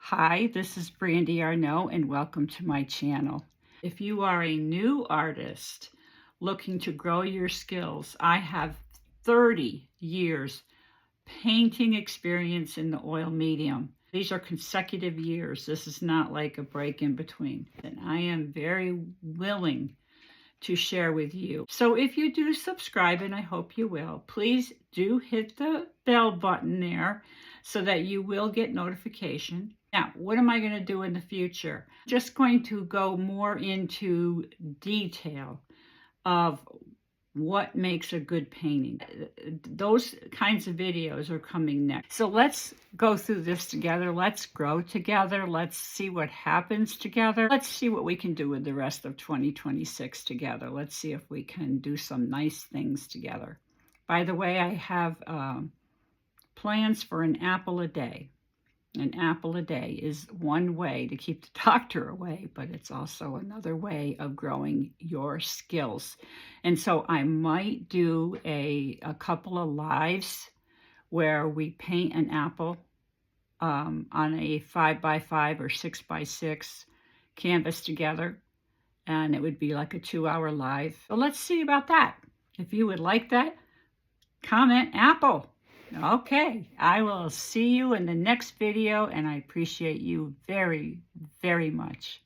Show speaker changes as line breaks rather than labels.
Hi, this is Brandy Arnault and welcome to my channel. If you are a new artist looking to grow your skills, I have 30 years painting experience in the oil medium. These are consecutive years. This is not like a break in between. And I am very willing to share with you. So if you do subscribe, and I hope you will, please do hit the bell button there so that you will get notification. Now, what am I going to do in the future? Just going to go more into detail of what makes a good painting. Those kinds of videos are coming next. So let's go through this together. Let's grow together. Let's see what happens together. Let's see what we can do with the rest of 2026 together. Let's see if we can do some nice things together. By the way, I have plans for an apple a day. An apple a day is one way to keep the doctor away, but it's also another way of growing your skills. And so I might do a couple of lives where we paint an apple on a 5x5 or 6x6 canvas together, and it would be like a 2-hour live. So let's see about that. If you would like that, comment apple. Okay, I will see you in the next video, and I appreciate you very, very much.